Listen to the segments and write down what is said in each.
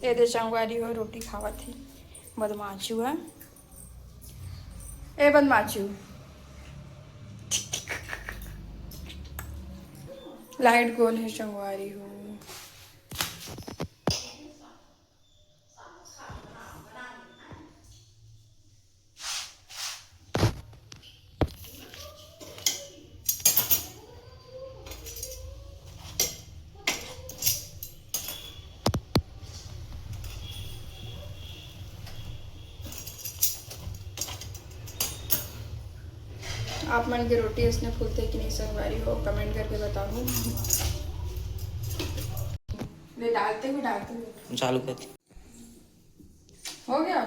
ये दे संगवारी हो रोटी खावा थी बदमाशू है। ए बदमाशू लाइट गोल है संगवारी हो। आप मन के रोटी इसने फूलते कि नहीं संगवारी हो कमेंट करके बताओ। ले डालते हुए चालू कर हो गया।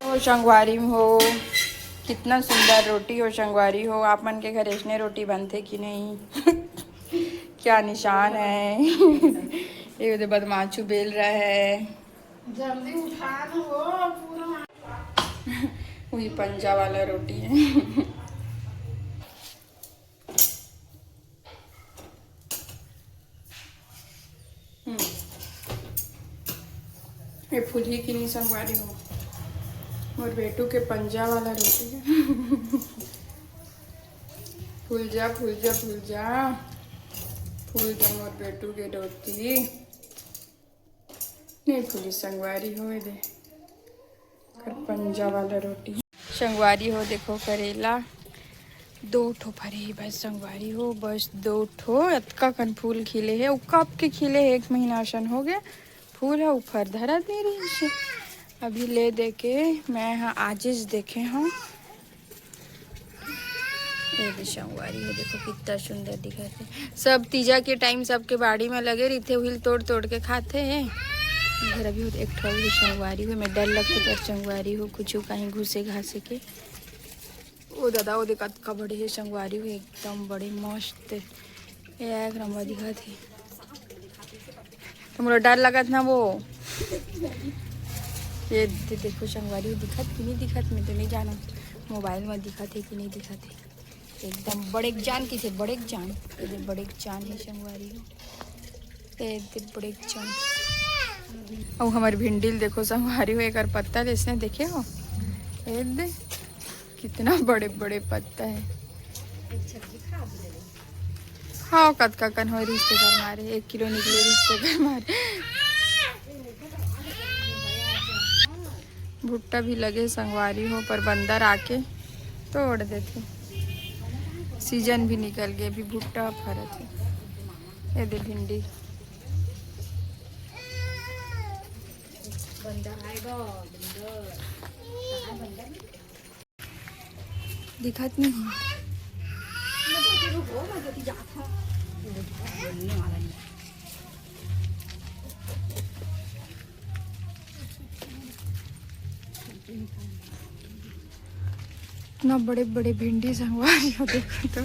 हो संगवारी हो कितना सुंदर रोटी हो संगवारी हो। आप मन के घर ऐसने रोटी बनते कि नहीं क्या निशान है ये उधर बदमाशू बेल रहा है। जल्दी उठा दो पूरा वही पंजा वाला रोटी है। ये फूल ही की नहीं संगवारी हो और बेटू के पंजा वाला रोटी है। फूल जा फूल जा फूल जा फूल जा मोर बेटू के रोटी नहीं फूली संगवारी हो दे कर पंजा वाला रोटी संगवारी हो। देखो करेला 2 ठो फरे बस संगवारी हो बस 2 ठो अतका कन फूल खिले है कब के खिले है 1 महीना सन हो गया फूल है ऊपर धरा दे रही से अभी ले दे के मैं हाँ आजिज देखे हाँ ये भी संगवारी हो। देखो कितना सुंदर दिखाते सब तीजा के टाइम सबके बाड़ी में लगे रहते हुई तोड़ तोड़ के खाते हैं। घर अभी एक ठो संगवारी हो मैं डर लगते पर संगवारी हो कुछ कहीं घुसे घासे के ओ दादा वो देखा का बड़े है संगवारी हो एकदम बड़े मस्त एक नंबर दिखा थे। तो मुझे डर लगा था ना वो ये देखो संगवारी हो दिखत कि नहीं दिखत मैं तो नहीं जाना मोबाइल में दिखा थे कि नहीं दिखा थे एकदम बड़े जान की थे बड़े जान है संगवारी हो ये बड़े जान। और हमारी भिंडील देखो संगवारी हो एक पत्ता इसने देखे हो दे कितना बड़े बड़े पत्ता है। हाँ कद का कन हो रिश्तेदार मारे 1 किलो निकले रिश्तेदार मारे। भुट्टा भी लगे संगवारी हो पर बंदर आके तोड़ देते सीजन भी निकल गए अभी भुट्टा फरे थे। ये दे भिंडी दिखत नहीं इतना बड़े बड़े भिंडी संगवारी हो देखो तो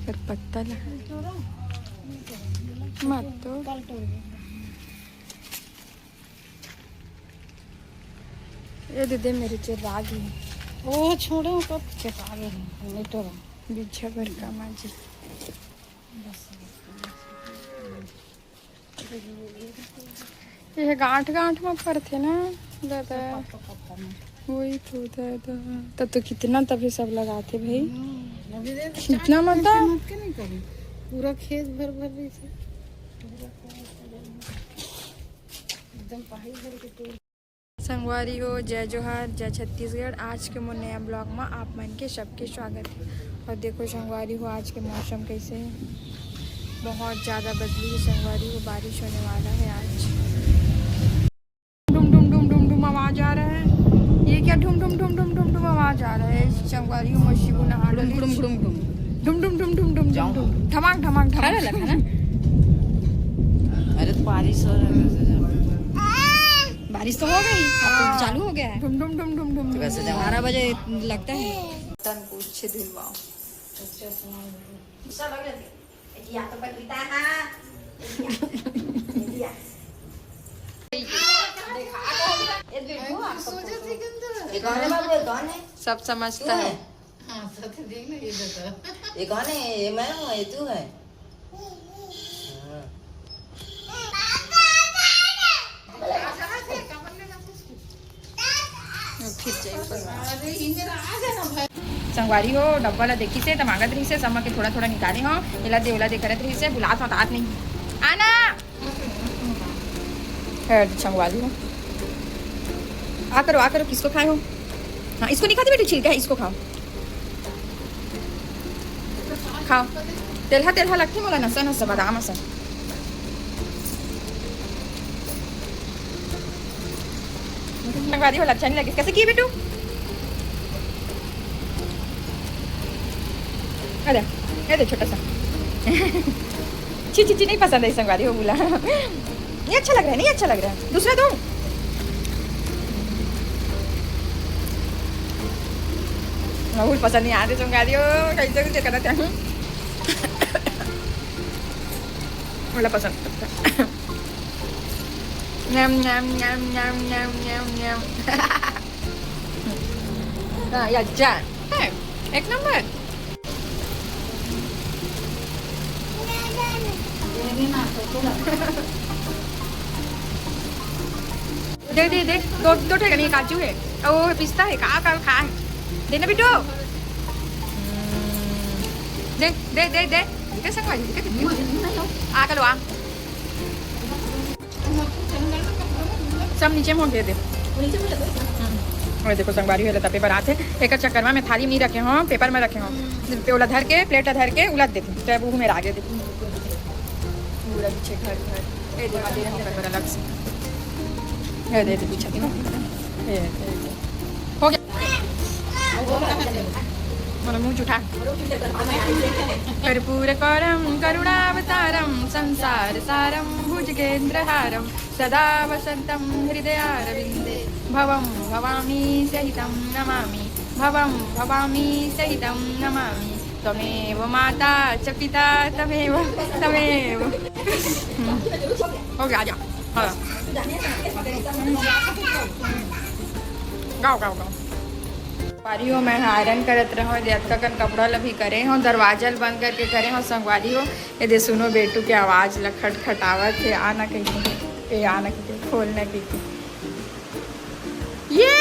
पर पत्ता लगा मत तो ये दे मेरे चिराग है ओ छोड़ो तो चटा गए तो बिछा भर का माजी ये गांठ गांठ में पड़ते ना दादा वही तो दादा तब तो कितना तभी सब लगाते भाई कितना मतलब पूरा खेत भर भर रही थी एकदम पहाड़ी भर के तोड़। संगवारी हो जय जोहार जय छत्तीसगढ़। आज के मोर नया ब्लॉग में आप मन के सबके स्वागत है। और देखो संगवारी हो आज के मौसम कैसे है बहुत ज़्यादा बदली है संगवारी हो बारिश होने वाला है आज। डुम डुम डुम डुम डुम आवाज़ आ रहा है ये क्या डुम डुम डुम डुम डुम डुम आवाज़ आ रहा है संगवारी हो मच्छी को नहा डुम डुम डुम डुम डुम डुम डुम डुम डुम धमाक धमाक धमाक लगा ना। अरे तो बारिश हो रहा है बारिश तो हो गई अब तो चालू हो गया है डुम डुम डुम डुम डुम 12 बजे लगता है तन पूछ धुलवाओ सब समझता है हाँ सच देख ना ये देखो ये कौन है? ये मैं हूँ, ये तू है? हाँ। अरे इधर आ जाना भाई संगवारी हो डब्बा ला देखी से तमागत रही से समा के थोड़ा थोड़ा निकाले हो इला दे करत रही से बुलात मत आत नहीं आना है संगवारी हो आ करो किसको खाए हो हाँ इसको नहीं खाते बेटी छिलका है इसको खाओ खाओ तेलहा लगती मोला नसा नसा बादाम असा संगवारी हो अच्छा नहीं लगे कैसे किए बेटू अरे ये छोटा सा ची नहीं पसंद है संगवारी हो बोला ये अच्छा लग रहा है नहीं अच्छा लग रहा है दूसरा दो राहुल पसंद नहीं आते संगवारी हो कैसे कैसे करना चाहूँ बोला पसंद nham nham nham nham nham nham nham ya अच्छा एक नंबर दे दो ठेका नहीं काजू है ओ पिस्ता है खा देना बेटो दे संगवारी आ कलो आ सब नीचे मोड़ दे और देखो संगवारी हो लेता पेपर आते एक चक्कर में मैं थाली में नहीं रखे हूँ पेपर में रखे हूँ पेला धर के प्लेट धर के उलट देती हूँ तो मेरा आगे देती पूरा पीछे घर ये दिखा दे रहा हूँ अलग से ये दे पीछे हो गया मुँह उठा कर्पूरकारं करुणावतारं संसार सारं भुजगेन्द्रहारं सदा वसन्तं हृदयारविन्दे भवं भवामी सहितं नमामि त्वमेव माता च पिता तमेव हो गया आजा गाओ पारी हो मैं आयरन करत रहो देख का कपड़ा लभी करे हो दरवाजा बंद करके करे हो संगवारी हो ये दे सुनो बेटू के आवाज़ ल खटखटावत है आना कहीं आना कहीं खोलने की ये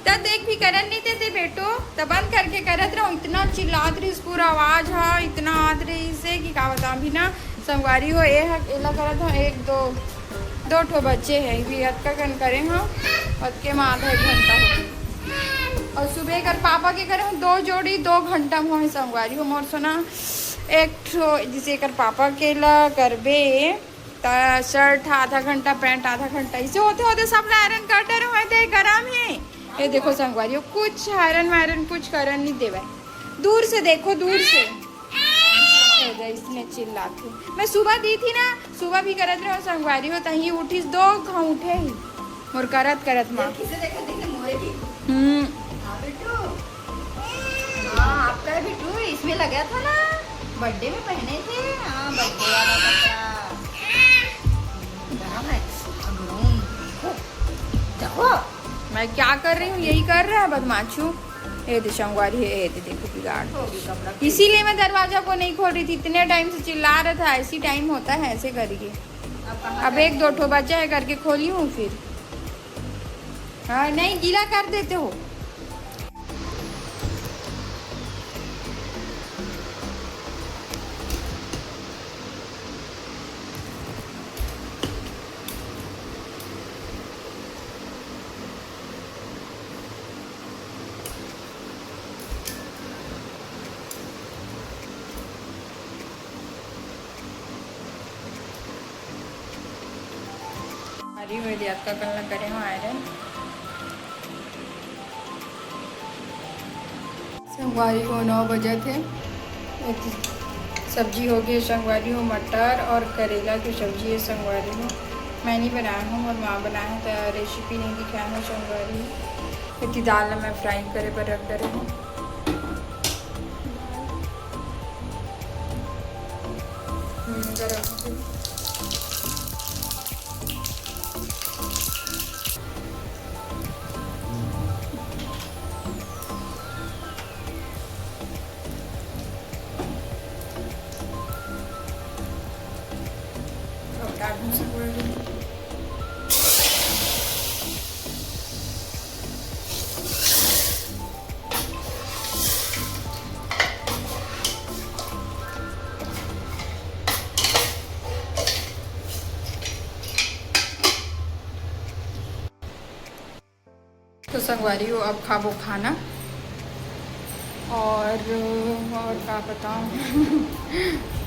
तो देख भी करन नहीं देते बेटो तो बंद करके करत रहो इतना चिल्लात रही पूरा आवाज़ है इतना आत रही से कि का बता भी ना संगवारी हो ये एला करत हो एक दो ठो बच्चे हैं भी अतका कन करे हाँ के में आधा 1 घंटा हो और सुबह कर पापा के करे 2 जोड़ी 2 घंटा में संगवारी हो मोर सोना एक ठो जिसे कर पापा के ला करबे शर्ट आधा घंटा पैंट आधा घंटा इसे होते सब आयरन करते रहो गरम है ये देखो संगवारी हो कुछ आयरन वायरन कुछ करन नहीं देवे दूर से देखो दूर से इसने चिल्लाती मैं सुबह दी थी ना सुबह भी करत रहो संगवारी हो तही उठी 2 घाव उठे ही और करत माँ आपका बिट्टू इसमें लगा था ना बर्थडे में पहने थे हाँ बर्थडे वाला देखो मैं क्या कर रही हूँ यही कर रहा है बदमाशू ये संगवारी है ये देखो बिगाड़ इसीलिए मैं दरवाजा को नहीं खोल रही थी इतने टाइम से चिल्ला रहा था ऐसी टाइम होता है ऐसे करिए अब 1-2 ठो बच्चा है करके खोली हूँ फिर हाँ नहीं गीला कर देते हो हुई दियात का कल करे हो आयरन संगवारी को 9 बजे थे सब्जी हो गई संगवारी हो मटर और करेला की सब्जी है संगवारी हो मैं नहीं बनाया हूँ और माँ बनाया है तो रेसिपी नहीं दिखाया है संगवारी इतनी दाल मैं फ्राई करे पर रख करे हूँ तो संगवारी हो अब खाबो खाना और क्या बताऊँ